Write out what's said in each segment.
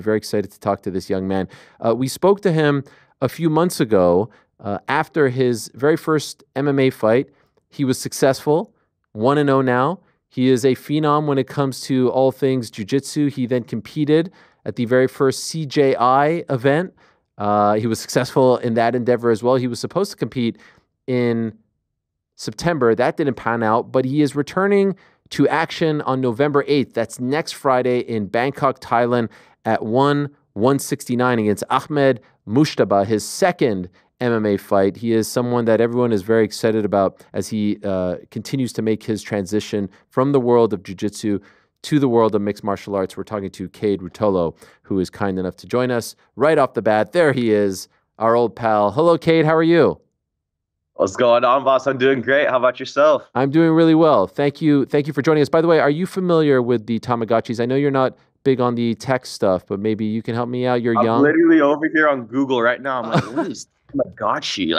Very excited to talk to this young man. We spoke to him a few months ago after his very first MMA fight. He was successful, 1-0 now. He is a phenom when it comes to all things jiu-jitsu. He then competed at the very first CJI event. He was successful in that endeavor as well. He was supposed to compete in September. That didn't pan out, but he is returning to action on November 8th. That's next Friday in Bangkok, Thailand at 169 against Ahmed Mujtaba, his second MMA fight. He is someone that everyone is very excited about as he continues to make his transition from the world of jiu-jitsu to the world of mixed martial arts. We're talking to Kade Ruotolo, who is kind enough to join us right off the bat. There he is, our old pal. Hello, Kade. How are you? What's going on, boss? I'm doing great. How about yourself? I'm doing really well. Thank you. Thank you for joining us. By the way, are you familiar with the Tamagotchis? I know you're not big on the tech stuff, but maybe you can help me out. You're I'm young. literally over here on Google right now. I'm like, what is Tamagotchi?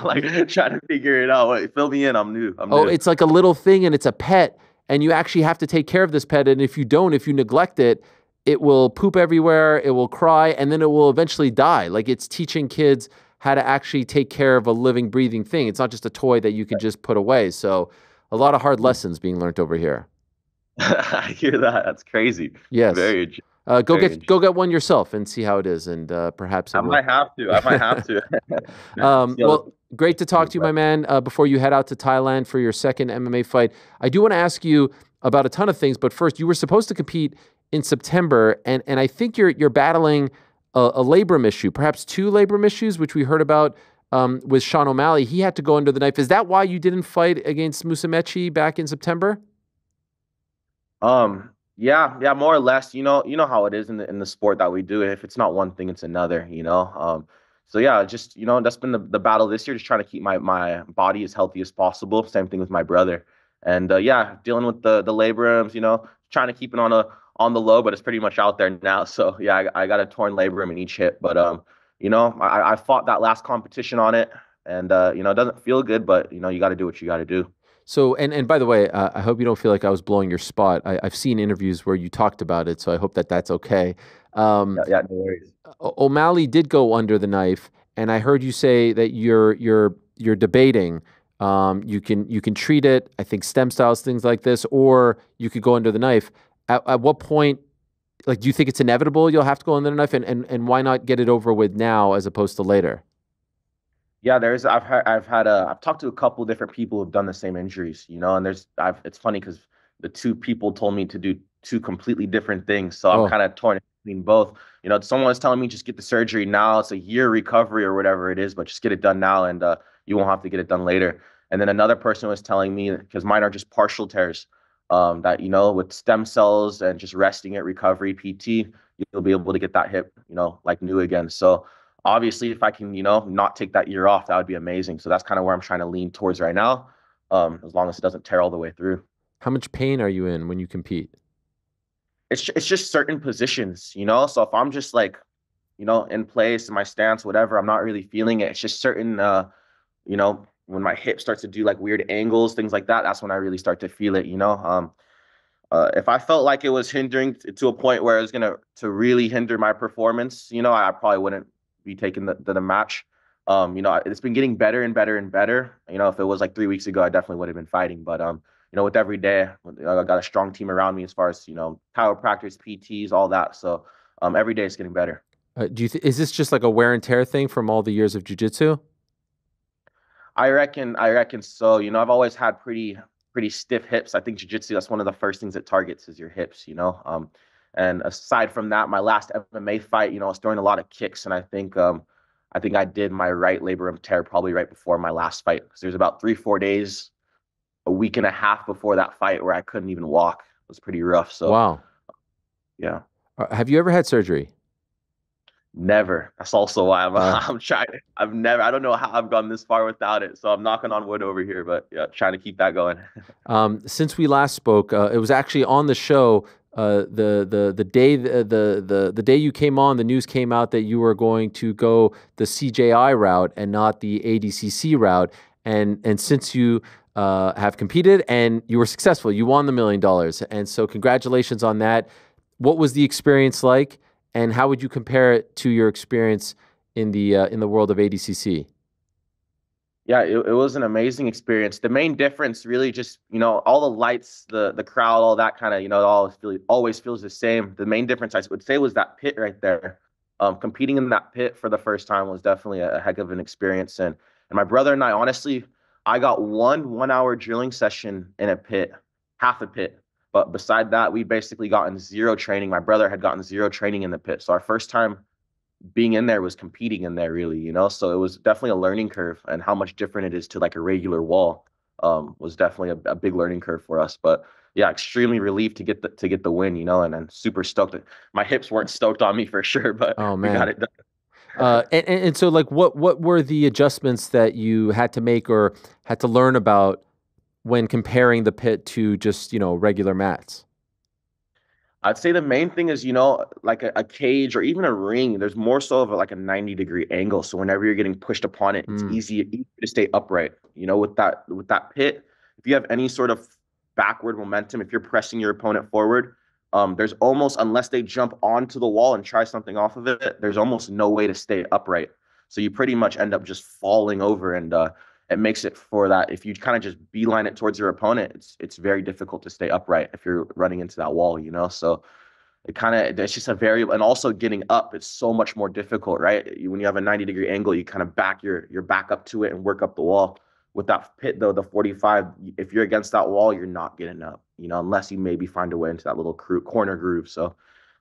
Like trying to figure it out. Wait, fill me in. I'm new. Oh, it's like a little thing and it's a pet and you actually have to take care of this pet. And if you don't, if you neglect it, it will poop everywhere. It will cry and then it will eventually die. Like it's teaching kids how to actually take care of a living, breathing thing. It's not just a toy that you can just put away. So a lot of hard lessons being learned over here. I hear that. That's crazy. Yes. Very go get one yourself and see how it is, and perhaps I might have to. I might have to. Well, great to talk to you, my man. Before you head out to Thailand for your second MMA fight, I do want to ask you about a ton of things. But first, you were supposed to compete in September, and I think you're battling a labrum issue, perhaps two labrum issues, which we heard about with Sean O'Malley. He had to go under the knife. Is that why you didn't fight against Musumeci back in September? Yeah, more or less. You know how it is in the sport that we do. If it's not one thing, it's another. So yeah, just that's been the battle this year. Just trying to keep my body as healthy as possible. Same thing with my brother, and yeah, dealing with the labrums. Trying to keep it on the low, but it's pretty much out there now. So yeah, I got a torn labrum in each hip, but I fought that last competition on it, and it doesn't feel good, but you got to do what you got to do. So, and by the way, I hope you don't feel like I was blowing your spot. I've seen interviews where you talked about it, so I hope that that's okay. Yeah, no worries. O'Malley did go under the knife, and I heard you say that you're debating. You can treat it, I think stem cells, things like this, or you could go under the knife. At what point, like, do you think it's inevitable you'll have to go under the knife, and why not get it over with now as opposed to later? Yeah, I've talked to a couple different people who've done the same injuries, and it's funny because the two people told me to do two completely different things. So I'm kind of torn between both. Someone was telling me just get the surgery now. It's a year recovery or whatever it is, but just get it done now and you won't have to get it done later. And then another person was telling me, because mine are just partial tears, that, with stem cells and just resting it, recovery, PT, you'll be able to get that hip, like new again. So obviously, if I can, not take that year off, that would be amazing. So that's kind of where I'm trying to lean towards right now, as long as it doesn't tear all the way through. How much pain are you in when you compete? It's just certain positions, So if I'm just like, in place in my stance, whatever, I'm not really feeling it. It's just certain, when my hip starts to do like weird angles, things like that, that's when I really start to feel it, If I felt like it was hindering to a point where it was to really hinder my performance, I probably wouldn't be taking the match. It's been getting better and better and better. If it was like 3 weeks ago, I definitely would have been fighting. But with every day, I got a strong team around me as far as chiropractors, PTs, all that. So every day it's getting better. Is this just like a wear and tear thing from all the years of jiu-jitsu? I reckon so. I've always had pretty stiff hips. I think jiu-jitsu, that's one of the first things it targets is your hips. And aside from that, my last MMA fight, I was throwing a lot of kicks, and I think I did my right labrum tear probably right before my last fight, because there's about 3-4 days, a week and a half before that fight where I couldn't even walk. It was pretty rough. So wow, yeah. Have you ever had surgery? Never. That's also why I'm trying. I don't know how I've gone this far without it. So I'm knocking on wood over here, but yeah, trying to keep that going. Since we last spoke, it was actually on the show. The day you came on, the news came out that you were going to go the CJI route and not the ADCC route. And since you have competed and you were successful, you won the $1 million. And so congratulations on that. What was the experience like? And how would you compare it to your experience in the world of ADCC? Yeah, it was an amazing experience. The main difference really just, all the lights, the crowd, all that kind of, it always feels the same. The main difference I would say was that pit right there. Competing in that pit for the first time was definitely a heck of an experience. And my brother and I, honestly, I got 1 hour drilling session in a pit, half a pit. But beside that, we basically gotten zero training. My brother had gotten zero training in the pit. So our first time being in there was competing in there really. So it was definitely a learning curve, and how much different it is to like a regular wall was definitely a big learning curve for us. But yeah, extremely relieved to get the win, and super stoked. My hips weren't stoked on me for sure, but Oh we got man. it done. And so like what were the adjustments that you had to make or had to learn about when comparing the pit to just, regular mats? I'd say the main thing is, like a cage or even a ring, there's more so of like a 90-degree angle. So whenever you're getting pushed upon it, it's Mm. easy to stay upright. With that pit, if you have any sort of backward momentum, if you're pressing your opponent forward, there's almost, unless they jump onto the wall and try something off of it, there's almost no way to stay upright. So you pretty much end up just falling over, and it makes it for that. If you kind of just beeline it towards your opponent, it's very difficult to stay upright if you're running into that wall. So it's just a variable, and also getting up, it's so much more difficult, right? When you have a 90-degree angle, you kind of back your back up to it and work up the wall. With that pit though, the 45, if you're against that wall, you're not getting up, unless you maybe find a way into that little corner groove. So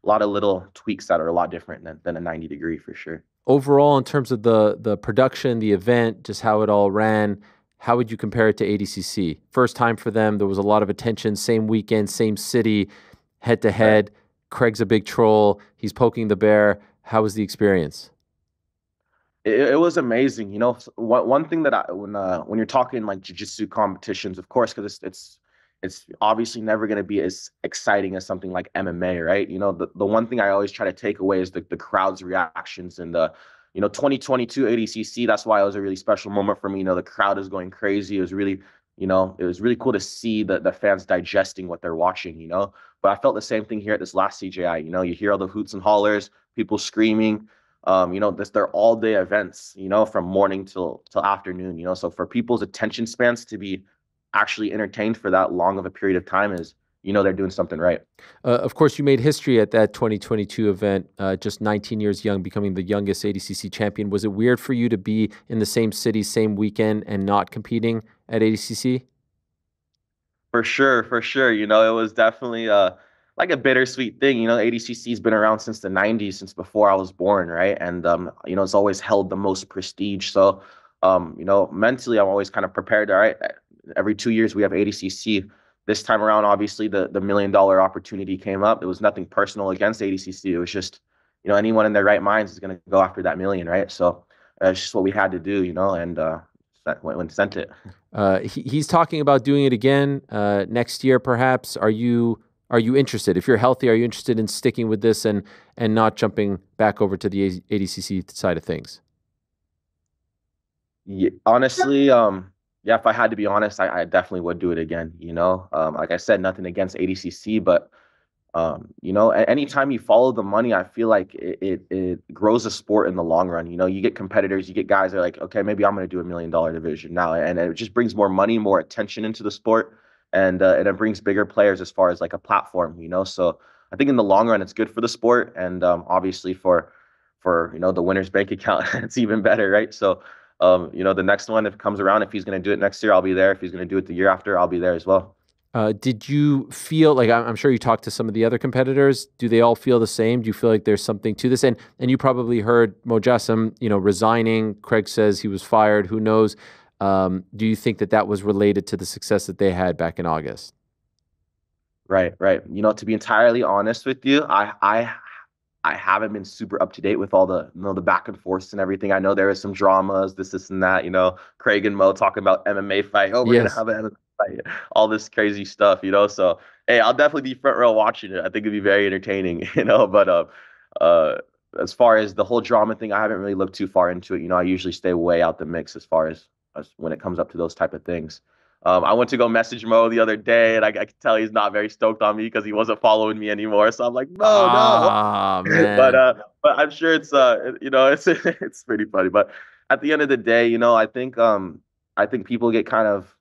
a lot of little tweaks that are a lot different than a 90-degree for sure. Overall, in terms of the production, the event, just how it all ran, how would you compare it to ADCC? First time for them, there was a lot of attention, same weekend, same city, head to Right. head. Craig's a big troll. He's poking the bear. How was the experience? It was amazing. One thing that when you're talking like jiu-jitsu competitions, of course, because it's obviously never going to be as exciting as something like MMA, right? The one thing I always try to take away is the crowd's reactions, and the 2022 ADCC. That's why it was a really special moment for me. The crowd is going crazy. It was really cool to see the fans digesting what they're watching. But I felt the same thing here at this last CJI. You hear all the hoots and hollers, people screaming. They're all day events, from morning till afternoon. So for people's attention spans to be actually entertained for that long of a period of time is, they're doing something right. Of course, you made history at that 2022 event, just 19 years young, becoming the youngest ADCC champion. Was it weird for you to be in the same city, same weekend, and not competing at ADCC? For sure, for sure. It was definitely like a bittersweet thing. ADCC's been around since the 90s, since before I was born, right? And it's always held the most prestige. So mentally I'm always kind of prepared. All right, every 2 years we have ADCC. This time around, obviously the $1 million opportunity came up. It was nothing personal against ADCC. It was just, anyone in their right minds is gonna go after that million, right? So it's just what we had to do, and went sent it. He's talking about doing it again next year, perhaps. Are you interested? If you're healthy, are you interested in sticking with this and not jumping back over to the ADCC side of things? Yeah, honestly, yeah, if I had to be honest, I definitely would do it again. Like I said, nothing against ADCC, but anytime you follow the money, I feel like it grows a sport in the long run. You get competitors, you get guys that are like, okay, maybe I'm going to do $1 million division now, and it just brings more money, more attention into the sport, and it brings bigger players as far as like a platform. So I think in the long run, it's good for the sport, and obviously for the winner's bank account, it's even better, right? So the next one, if it comes around, if he's going to do it next year, I'll be there. If he's going to do it the year after, I'll be there as well. Did you feel like I'm sure you talked to some of the other competitors? Do they all feel the same? Do you feel like there's something to this? And you probably heard Mojassim, resigning. Craig says he was fired. Who knows? Do you think that was related to the success that they had back in August? Right, right. To be entirely honest with you, I haven't been super up to date with all the back and forths and everything. I know there is some dramas, this and that. Craig and Mo talking about MMA fight. Oh, we're gonna Yes. have an MMA fight. All this crazy stuff. So hey, I'll definitely be front row watching it. I think it'd be very entertaining. But uh, as far as the whole drama thing, I haven't really looked too far into it. I usually stay way out the mix as far as when it comes up to those type of things. I went to go message Mo the other day, and I could tell he's not very stoked on me because he wasn't following me anymore. So I'm like, Mo, no. Ah, man. But I'm sure it's it's pretty funny. But at the end of the day, I think people get kind of,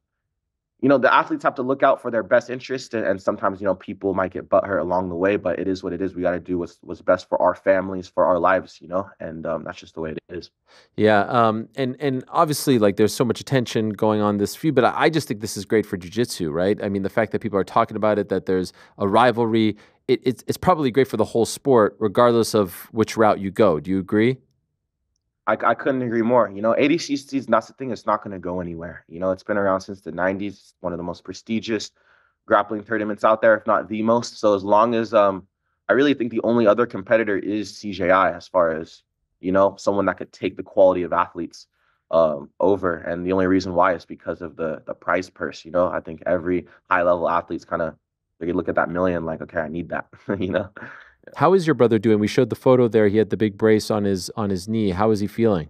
the athletes have to look out for their best interest, and sometimes, people might get butthurt along the way, but it is what it is. We got to do what's best for our families, for our lives, and that's just the way it is. Yeah, and obviously, like, there's so much attention going on this feud, but I just think this is great for jiu-jitsu, right? I mean, the fact that people are talking about it, that there's a rivalry, it's probably great for the whole sport, regardless of which route you go. Do you agree? I couldn't agree more. ADCC, that's the thing, it's not going to go anywhere. It's been around since the 90s. It's one of the most prestigious grappling tournaments out there, if not the most. So as long as I really think the only other competitor is CJI, as far as, someone that could take the quality of athletes over. And the only reason why is because of the prize purse. I think every high level athlete's kind of, they look at that million like, okay, I need that, you know. How is your brother doing? We showed the photo there. He had the big brace on his knee. How is he feeling?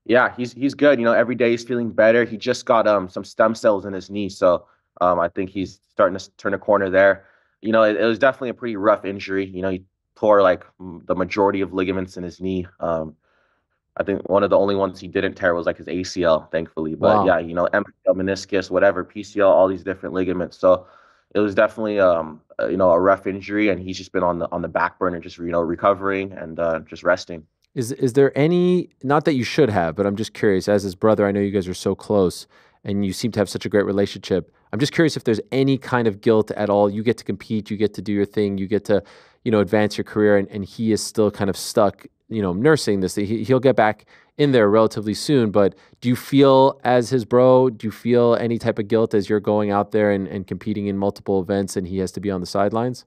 Yeah, he's good. Every day he's feeling better. He just got some stem cells in his knee, so I think he's starting to turn a corner there. It was definitely a pretty rough injury. He tore like the majority of ligaments in his knee. I think one of the only ones he didn't tear was like his ACL, thankfully. But Wow. yeah, MCL, meniscus, whatever, PCL, all these different ligaments. So it was definitely a rough injury, and he's just been on the back burner, just recovering and just resting. Is there any, not that you should have, but I'm just curious, as his brother, I know you guys are so close and you seem to have such a great relationship. I'm just curious if there's any kind of guilt at all. You get to compete, you get to do your thing, you get to, advance your career, and he is still kind of stuck, nursing this. He'll get back in there relatively soon, but do you feel, as his bro, do you feel any type of guilt as you're going out there and competing in multiple events and he has to be on the sidelines?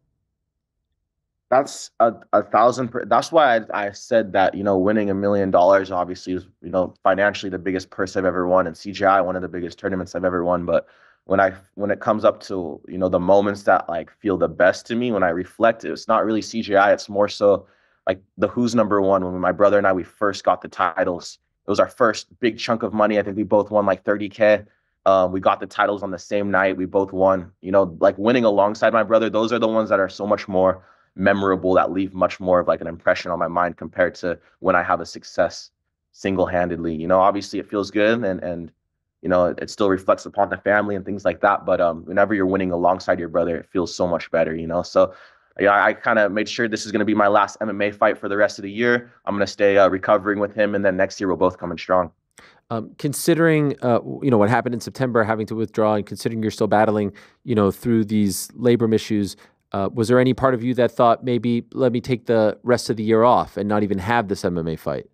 That's a thousand. That's why I said that, winning $1 million obviously is, financially the biggest purse I've ever won, and CGI one of the biggest tournaments I've ever won. But when it comes up to, the moments that like feel the best to me, when I reflect, it's not really CGI. It's more so like the Who's number one. When my brother and I, we first got the titles, it was our first big chunk of money. I think we both won like 30K. We got the titles on the same night. We both won. Like winning alongside my brother, those are the ones that are so much more memorable, that leave much more of like an impression on my mind compared to when I have a success single-handedly. Obviously it feels good, and it still reflects upon the family and things like that. But whenever you're winning alongside your brother, it feels so much better. So yeah, I kind of made sure this is going to be my last MMA fight for the rest of the year. I'm going to stay recovering with him, and then next year we'll both come in strong. Considering what happened in September, having to withdraw, and considering you're still battling, through these labrum issues, was there any part of you that thought, maybe let me take the rest of the year off and not even have this MMA fight?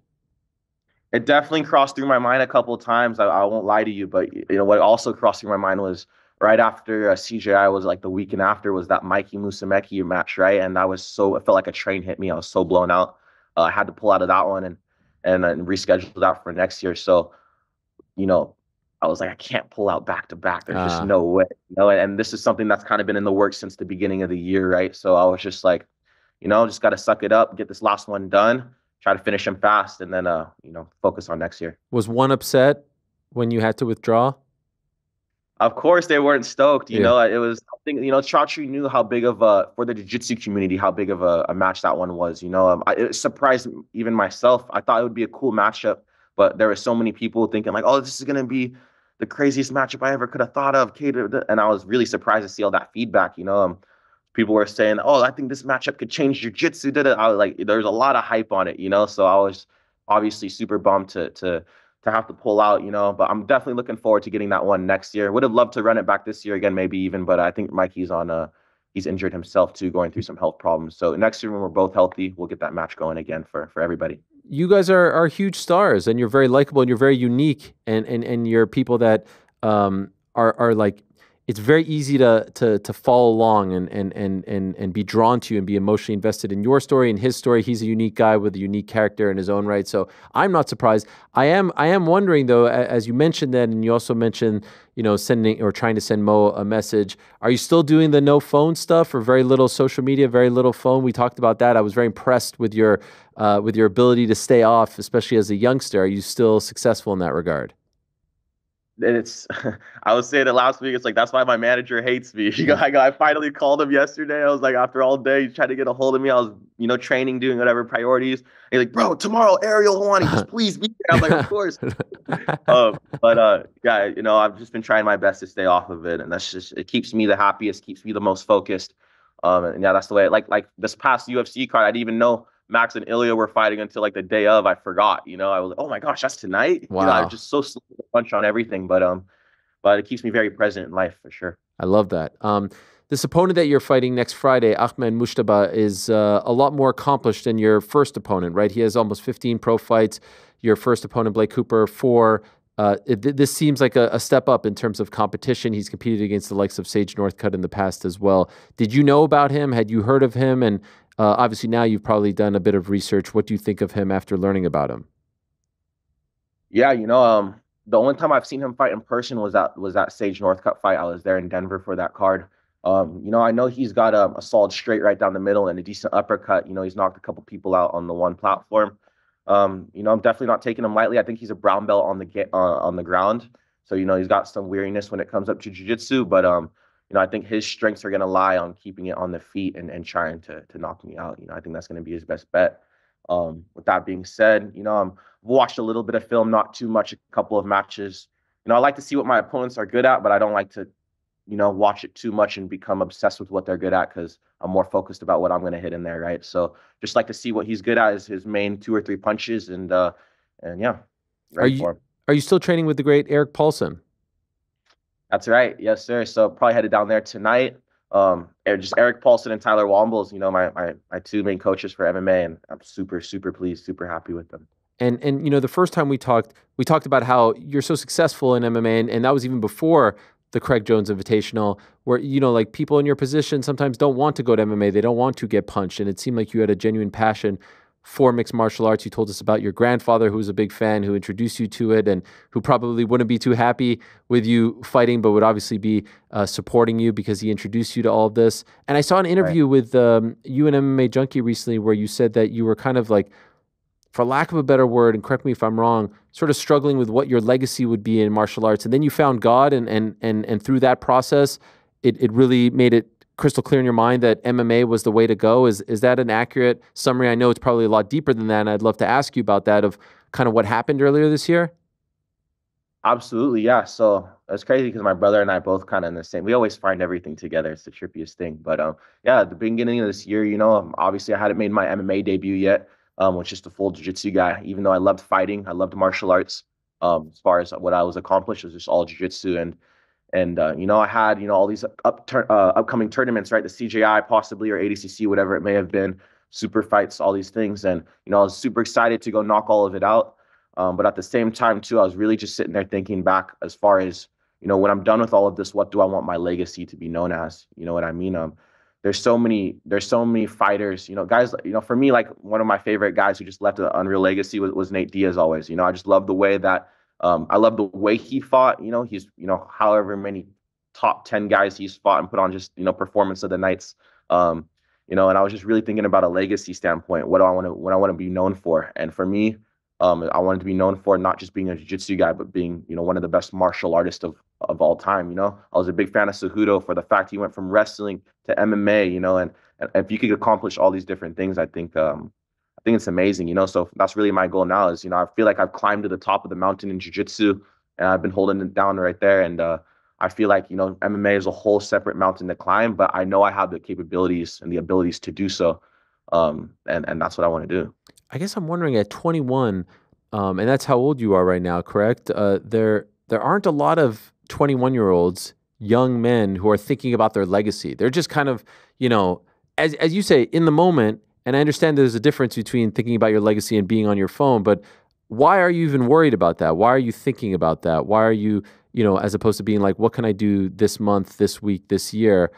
It definitely crossed through my mind a couple of times. I won't lie to you, but what also crossed through my mind was right after CJI, was like the weekend after, was that Mikey Musumeci match, right? And it felt like a train hit me. I was so blown out. I had to pull out of that one and reschedule that for next year. So, you know, I was like, I can't pull out back to back. There's just no way, and this is something that's kind of been in the works since the beginning of the year, right? So I was just like, just got to suck it up, get this last one done, try to finish him fast, and then, focus on next year. Was one upset when you had to withdraw? Of course, they weren't stoked. Yeah. It was something, Chachi knew how big of for the jiu-jitsu community, how big of a match that one was. It surprised even myself. I thought it would be a cool matchup, but there were so many people thinking like, oh, this is going to be the craziest matchup I ever could have thought of. And I was really surprised to see all that feedback. People were saying, oh, I think this matchup could change jiu-jitsu. I was like, there's a lot of hype on it, so I was obviously super bummed to have to pull out, but I'm definitely looking forward to getting that one next year. Would have loved to run it back this year again, maybe even, but I think Mikey's he's injured himself too, going through some health problems. So next year when we're both healthy, we'll get that match going again for everybody. You guys are huge stars, and you're very likable, and you're very unique, and you're people that are like, it's very easy to follow along and be drawn to you and be emotionally invested in your story and his story. He's a unique guy with a unique character in his own right. So I'm not surprised. I am wondering though, as you mentioned that, and you also mentioned, sending or trying to send Mo a message. Are you still doing the no phone stuff, or very little social media, very little phone? We talked about that. I was very impressed with your ability to stay off, especially as a youngster. Are you still successful in that regard? it's I was saying it last week. It's like that's why my manager hates me. I finally called him yesterday. I was like, after all day, he's trying to get a hold of me. I was, training, doing whatever priorities. He's like, bro, tomorrow, Ariel Helwani, just please be there. I'm like, of course. Yeah, I've just been trying my best to stay off of it, and that's just it keeps me the happiest, keeps me the most focused. And yeah, that's the way. Like this past UFC card, I didn't even know Max and Ilya were fighting until like the day of. I forgot. I was like, oh my gosh, that's tonight. I'm Wow. just so slow to punch on everything, but it keeps me very present in life for sure. I love that. This opponent that you're fighting next Friday, Ahmed Mujtaba, is a lot more accomplished than your first opponent, right? He has almost 15 pro fights. Your first opponent, Blake Cooper, 4. This seems like a step up in terms of competition. He's competed against the likes of Sage Northcutt in the past as well. Did you know about him? Had you heard of him? And obviously now you've probably done a bit of research. What do you think of him after learning about him? Yeah, the only time I've seen him fight in person was that Sage Northcutt fight. I was there in Denver for that card. I know he's got a solid straight right down the middle and a decent uppercut. He's knocked a couple people out on the one platform. I'm definitely not taking him lightly. I think he's a brown belt on the ground. So, he's got some weariness when it comes up to jiu-jitsu, but I think his strengths are gonna lie on keeping it on the feet and trying to knock me out. I think that's gonna be his best bet. With that being said, I've watched a little bit of film, not too much, a couple of matches. I like to see what my opponents are good at, but I don't like to, watch it too much and become obsessed with what they're good at because I'm more focused about what I'm going to hit in there, right? So just like to see what he's good at is his main 2 or 3 punches, and yeah, Are ready you for him. are you still training with the great Eric Paulson? That's right, yes, sir. So probably headed down there tonight. Just Eric Paulson and Tyler Wombles, my 2 main coaches for MMA, and I'm super super pleased, super happy with them. And the first time we talked about how you're so successful in MMA, and that was even before the Craig Jones Invitational, where like people in your position sometimes don't want to go to MMA, they don't want to get punched, and it seemed like you had a genuine passion for mixed martial arts. You told us about your grandfather, who was a big fan, who introduced you to it, and who probably wouldn't be too happy with you fighting, but would obviously be supporting you because he introduced you to all of this. And I saw an Right. interview with you and MMA Junkie recently where you said that you were kind of like, for lack of a better word, and correct me if I'm wrong, sort of struggling with what your legacy would be in martial arts. And then you found God, and through that process, it really made it crystal clear in your mind that MMA was the way to go. Is that an accurate summary? I know it's probably a lot deeper than that, and I'd love to ask you about that, of kind of what happened earlier this year. Absolutely, yeah. So it's crazy because my brother and I both kind of in the same. We always find everything together. It's the trippiest thing. But yeah, at the beginning of this year, obviously I hadn't made my MMA debut yet. Was just a full jiu-jitsu guy. Even though I loved fighting, I loved martial arts. As far as what I was accomplished, was just all jiu-jitsu, and I had all these upcoming tournaments, right? The CJI possibly or ADCC, whatever it may have been, super fights, all these things, and I was super excited to go knock all of it out. But at the same time, too, I was really just sitting there thinking back as far as, when I'm done with all of this, what do I want my legacy to be known as? You know what I mean? There's so many fighters, guys, for me, like one of my favorite guys who just left an unreal legacy was Nate Diaz always. I just love the way that, I love the way he fought. He's, however many top 10 guys he's fought and put on just, performance of the nights. And I was just really thinking about a legacy standpoint. What I want to be known for? And for me, I wanted to be known for not just being a jiu-jitsu guy, but being, one of the best martial artists of all time. I was a big fan of Cejudo for the fact he went from wrestling to MMA, and if you could accomplish all these different things, I think it's amazing, So that's really my goal now is, I feel like I've climbed to the top of the mountain in jiu-jitsu and I've been holding it down right there. And I feel like, MMA is a whole separate mountain to climb, but I know I have the capabilities and the abilities to do so. And that's what I want to do. I guess I'm wondering at 21, and that's how old you are right now, correct? There aren't a lot of 21-year-olds, young men who are thinking about their legacy. They're just kind of, as you say, in the moment. And I understand there's a difference between thinking about your legacy and being on your phone, but why are you even worried about that? Why are you thinking about that? Why are you, as opposed to being like, what can I do this month, this week, this year?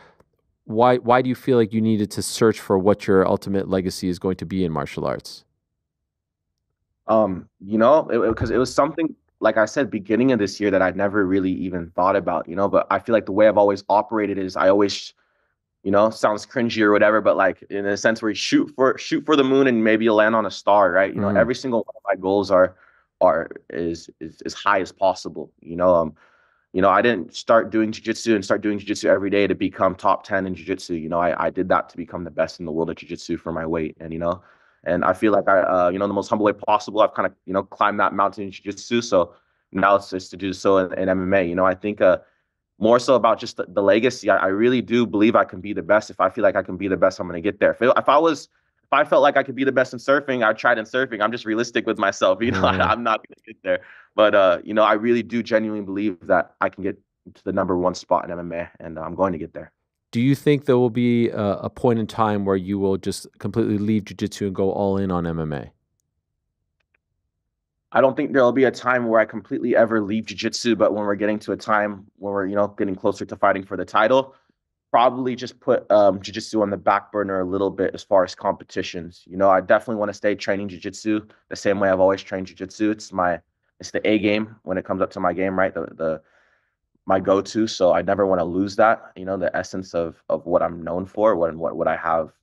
Why do you feel like you needed to search for what your ultimate legacy is going to be in martial arts? Because it was something, like I said, beginning of this year that I'd never really even thought about, but I feel like the way I've always operated is I always, sounds cringy or whatever, but like in a sense where you shoot for the moon and maybe you'll land on a star, right? Mm. Every single one of my goals is as high as possible. I didn't start doing jiu-jitsu and start doing jiu-jitsu every day to become top 10 in jiu-jitsu. I did that to become the best in the world at jiu-jitsu for my weight. And I feel like the most humble way possible, I've kind of, climbed that mountain in jiu-jitsu. So now it's just to do so in MMA. I think more so about just the legacy. I really do believe I can be the best. If I feel like I can be the best, I'm going to get there. If I felt like I could be the best in surfing, I tried in surfing. I'm just realistic with myself. I'm not going to get there. But I really do genuinely believe that I can get to the #1 spot in MMA, and I'm going to get there. Do you think there will be a point in time where you will just completely leave jiu-jitsu and go all in on MMA? I don't think there'll be a time where I completely ever leave jiu-jitsu, but when we're getting to a time where we're, getting closer to fighting for the title, probably just put jiu-jitsu on the back burner a little bit as far as competitions. I definitely want to stay training jiu-jitsu the same way I've always trained jiu-jitsu. It's the A game when it comes up to my game, right? My go-to. So I never want to lose that, the essence of what I'm known for, what I have,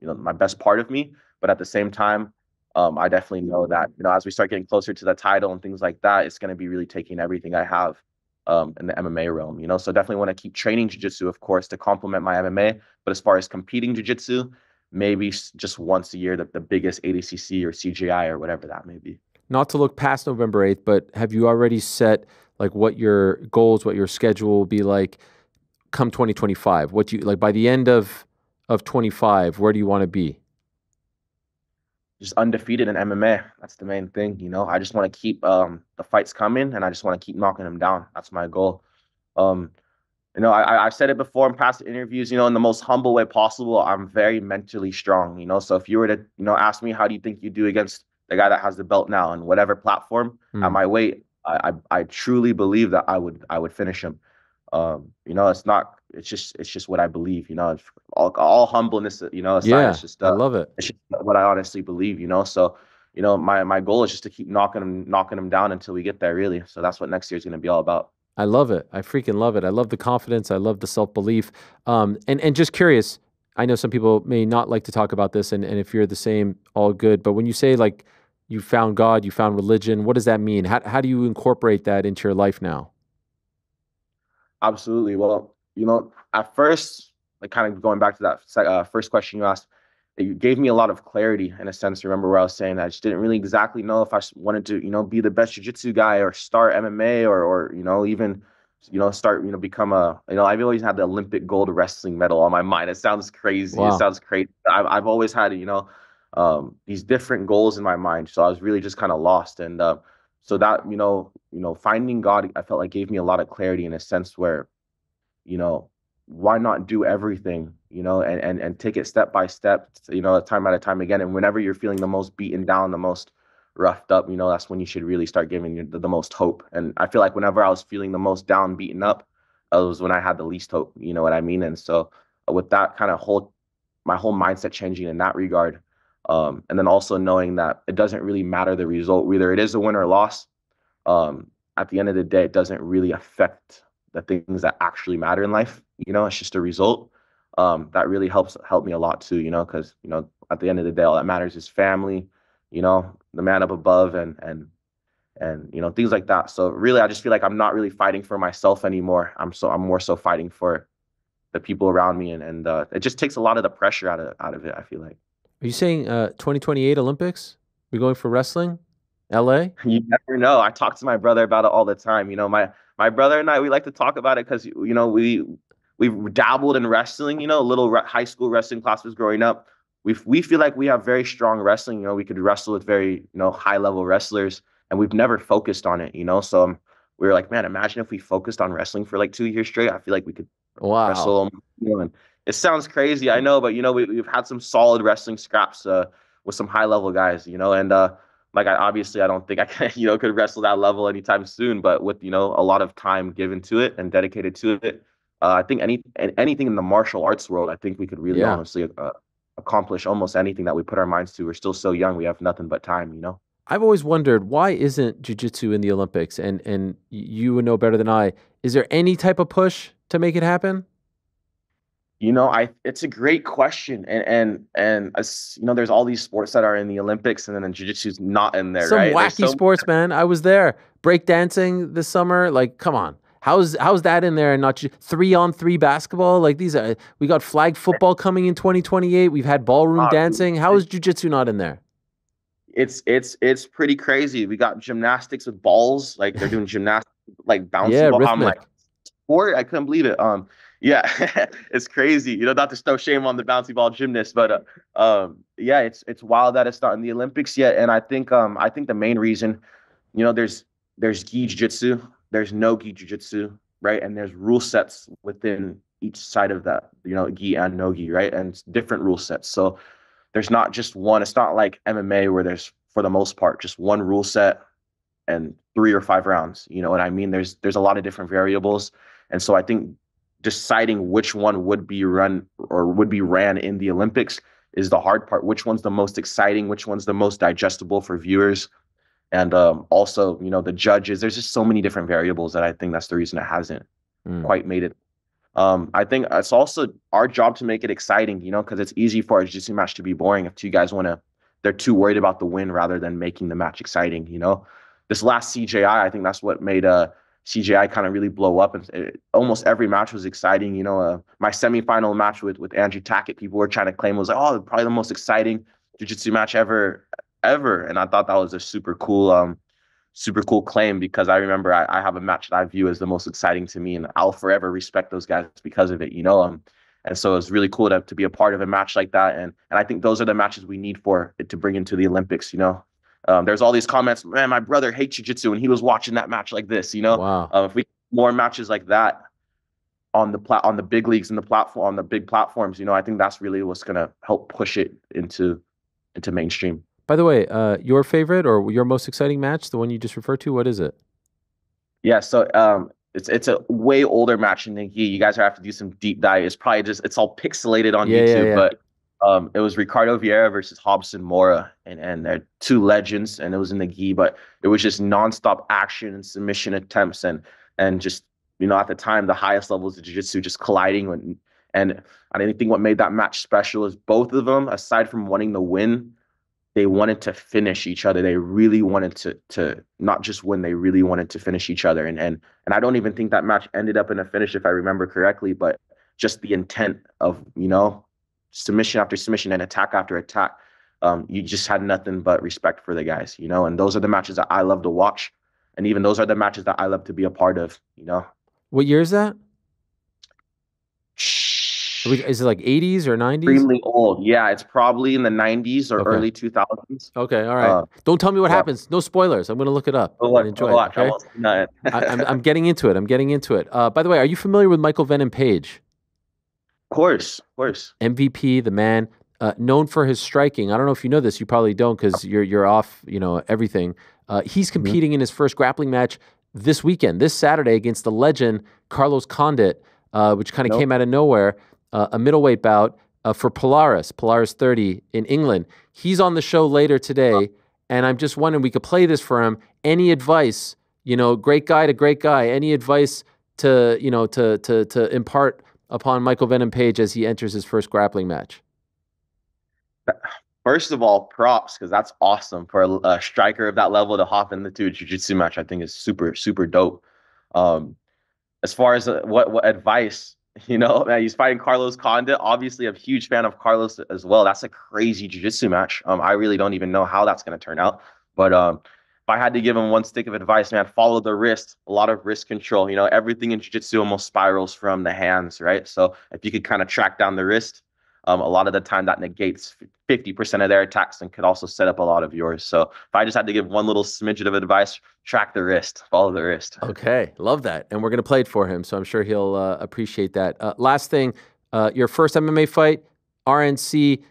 my best part of me. But at the same time, I definitely know that, as we start getting closer to the title and things like that, it's going to be really taking everything I have in the MMA realm, So definitely want to keep training jiu-jitsu, of course, to complement my MMA. But as far as competing jiu-jitsu, maybe just once a year, the biggest ADCC or CGI or whatever that may be. Not to look past November 8th, but have you already set like what your goals, what your schedule will be like come 2025? What do you like by the end of 25? Where do you want to be? Just undefeated in MMA. That's the main thing. I just want to keep the fights coming, and I just want to keep knocking them down. That's my goal. I've said it before in past interviews, in the most humble way possible. I'm very mentally strong, So if you were to, ask me, how do you think you do against the guy that has the belt now and whatever platform at my weight, I truly believe that I would finish him. It's just what I believe, It's all humbleness, aside. Yeah, It's just I love it. it's just what I honestly believe, So, my goal is just to keep knocking them down until we get there, really. So that's what next year is going to be all about. I love it. I freaking love it. I love the confidence. I love the self-belief. And just curious, I know some people may not like to talk about this, and if you're the same, all good. But when you say like you found God, you found religion, what does that mean? How do you incorporate that into your life now? Absolutely. Well, at first, like kind of going back to that first question you asked, it gave me a lot of clarity in a sense. Remember where I was saying I just didn't really exactly know if I wanted to, be the best jiu-jitsu guy or start MMA or even, start, become I've always had the Olympic gold wrestling medal on my mind. It sounds crazy. Wow. It sounds crazy. I've always had, these different goals in my mind. So I was really just kind of lost. And so that, finding God, I felt like gave me a lot of clarity in a sense where, why not do everything, and take it step by step, time at a time again. And whenever you're feeling the most beaten down, the most roughed up, that's when you should really start giving the most hope. And I feel like whenever I was feeling the most down, beaten up, it was when I had the least hope, you know what I mean? And so with that kind of my whole mindset changing in that regard, and then also knowing that it doesn't really matter the result, whether it is a win or a loss. At the end of the day, it doesn't really affect the things that actually matter in life. It's just a result. That really helped me a lot too, because, at the end of the day, all that matters is family, the man up above and things like that. So really, I just feel like I'm not really fighting for myself anymore. I'm more so fighting for the people around me. And it just takes a lot of the pressure out of it, I feel like. Are you saying 2028 Olympics? We're going for wrestling? LA? You never know. I talk to my brother about it all the time. My brother and I, we like to talk about it because we've dabbled in wrestling. Little high school wrestling classes growing up. We feel like we have very strong wrestling. We could wrestle with very high level wrestlers, and we've never focused on it. So we were like, man, imagine if we focused on wrestling for like 2 years straight. I feel like we could Wow. wrestle. And it sounds crazy, I know, but we've had some solid wrestling scraps with some high level guys. And like I don't think I can, could wrestle that level anytime soon. But with a lot of time given to it and dedicated to it, I think anything in the martial arts world, I think we could really Yeah. honestly accomplish almost anything that we put our minds to. We're still so young; we have nothing but time. I've always wondered, why isn't jiu-jitsu in the Olympics? And you would know better than I. Is there any type of push to make it happen? It's a great question, and there's all these sports that are in the Olympics, and then jiu-jitsu's not in there, Some right? There's wacky so sports, man. I was there. Breakdancing this summer. Like, come on. How's that in there and not just 3-on-3 basketball? Like we got flag football coming in 2028. We've had ballroom dancing. How is jiu-jitsu not in there? It's pretty crazy. We got gymnastics with balls, like they're doing gymnastics like bouncy Yeah, ball. I'm rhythmic. like, sport? I couldn't believe it. Yeah, it's crazy. Not to throw shame on the bouncy ball gymnast, but yeah, it's wild that it's not in the Olympics yet. And I think the main reason, there's gi jiu-jitsu, there's no gi jiu-jitsu, right? And there's rule sets within each side of that, gi and no gi, right? And it's different rule sets. So there's not just one. It's not like MMA where there's, for the most part, just one rule set and 3 or 5 rounds. You know what I mean? There's a lot of different variables. And so I think deciding which one would be run or would be ran in the Olympics is the hard part. Which one's the most exciting? Which one's the most digestible for viewers? And also, the judges. There's just so many different variables that I think that's the reason it hasn't quite made it. I think it's also our job to make it exciting, because it's easy for a jiu-jitsu match to be boring if two guys they're too worried about the win rather than making the match exciting. This last CJI, I think that's what made CJI kind of really blow up, and almost every match was exciting. My semifinal match with Andrew Tackett, people were trying to claim it was like, oh, probably the most exciting jiu-jitsu match ever, and I thought that was a super cool claim, because I remember I have a match that I view as the most exciting to me, and I'll forever respect those guys because of it, and so it's really cool to be a part of a match like that, and I think those are the matches we need for it to bring into the Olympics. There's all these comments, man, my brother hates jiu-jitsu and he was watching that match like this. Wow. If we more matches like that on the big leagues and on the big platforms, I think that's really what's gonna help push it into mainstream. By the way, your favorite or your most exciting match, the one you just referred to, what is it? Yeah, so it's a way older match than Nikki. You guys have to do some deep dive. It's probably it's all pixelated on YouTube, but it was Ricardo Vieira versus Robson Mora, and they're two legends, and it was in the gi, but it was just nonstop action and submission attempts, and just at the time the highest levels of jiu-jitsu just colliding. And I think what made that match special is both of them, aside from wanting the win, they wanted to finish each other. They really wanted to not just win, they really wanted to finish each other. And I don't even think that match ended up in a finish, if I remember correctly, but just the intent of, submission after submission and attack after attack. You just had nothing but respect for the guys, and those are the matches that I love to watch. And even those are the matches that I love to be a part of, What year is that? Is it like 80s or 90s? Extremely old. Yeah, it's probably in the 90s or early 2000s. Okay, all right. Don't tell me what happens. No spoilers. I'm going to look it up and enjoy it. Okay? I'm getting into it. By the way, are you familiar with Michael Venom Page? Of course. MVP, the man, known for his striking. I don't know if you know this. You probably don't because you're off, everything. He's competing in his first grappling match this weekend, this Saturday, against the legend Carlos Condit, which kind of came out of nowhere. A middleweight bout for Polaris 30 in England. He's on the show later today, and I'm just wondering, we could play this for him. Any advice, great guy to great guy, any advice to impart upon Michael Venom Page as he enters his first grappling match? First of all, props, because that's awesome for a striker of that level to hop into a jiu-jitsu match. I think is super, super dope. As far as what advice, man, he's fighting Carlos Condit. Obviously, I'm a huge fan of Carlos as well. That's a crazy jiu-jitsu match. I really don't even know how that's going to turn out. But if I had to give him one stick of advice, man, follow the wrist. A lot of wrist control. Everything in jiu-jitsu almost spirals from the hands, right? So if you could kind of track down the wrist, a lot of the time that negates 50% of their attacks and could also set up a lot of yours. So if I just had to give one little smidget of advice, track the wrist, follow the wrist. Okay, love that. And we're going to play it for him, so I'm sure he'll appreciate that. Last thing, your first MMA fight, RNC,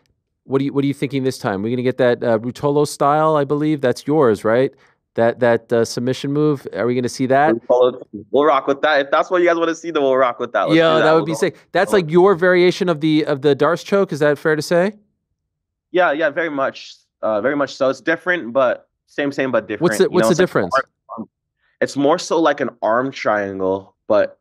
what are you thinking this time? We're going to get that Ruotolo style, I believe. That's yours, right? That submission move. Are we going to see that? We'll rock with that. If that's what you guys want to see, then we'll rock with that. That would be sick. That's like your variation of the Darce choke. Is that fair to say? Yeah, very much so. It's different, but same but different. What's the difference? It's more so like an arm triangle, but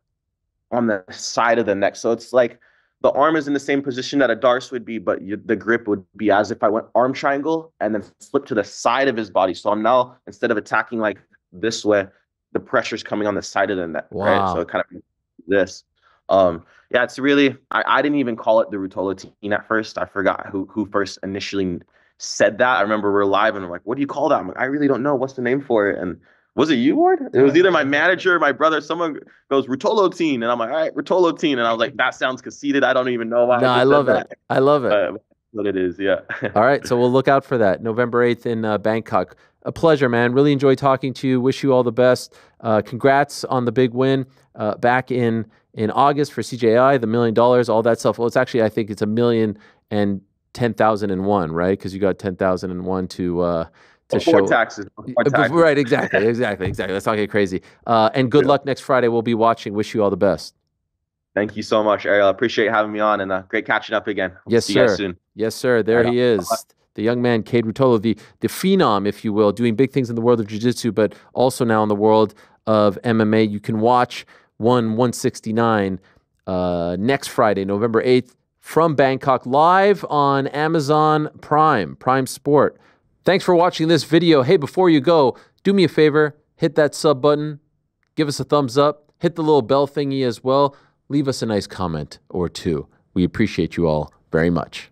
on the side of the neck. So it's like the arm is in the same position that a Darce would be, but the grip would be as if I went arm triangle and then flip to the side of his body. So I'm now, instead of attacking like this way, the pressure's coming on the side of the neck, right? So Wow. it kind of this. Yeah, it's really I didn't even call it the Ruotolo teen at first. I forgot who first initially said that. I remember we are live and we're like, what do you call that? I'm like, I really don't know. What's the name for it? And was it you, Ward? It was either my manager or my brother. Someone goes, Ruotolo teen. And I'm like, all right, Ruotolo teen. And I was like, that sounds conceited. I don't even know why No, I I just said love it. that. I love it. What it is, yeah. All right, so we'll look out for that. November 8th in Bangkok. A pleasure, man. Really enjoyed talking to you. Wish you all the best. Congrats on the big win back in August for CJI, the $1 million, all that stuff. Well, it's actually, I think it's 1,010,001, right? Because you got 10,001 to Before show taxes. Before taxes. Right, exactly. Let's not get crazy. And good luck next Friday. We'll be watching. Wish you all the best. Thank you so much, Ariel. I appreciate having me on, and great catching up again. Yes, See sir. you guys soon. Yes, sir. There he is. The young man, Kade Ruotolo, the phenom, if you will, doing big things in the world of jiu-jitsu, but also now in the world of MMA. You can watch 169 next Friday, November 8th, from Bangkok, live on Amazon Prime Sport. Thanks for watching this video. Hey, before you go, do me a favor, hit that sub button, give us a thumbs up, hit the little bell thingy as well. Leave us a nice comment or two. We appreciate you all very much.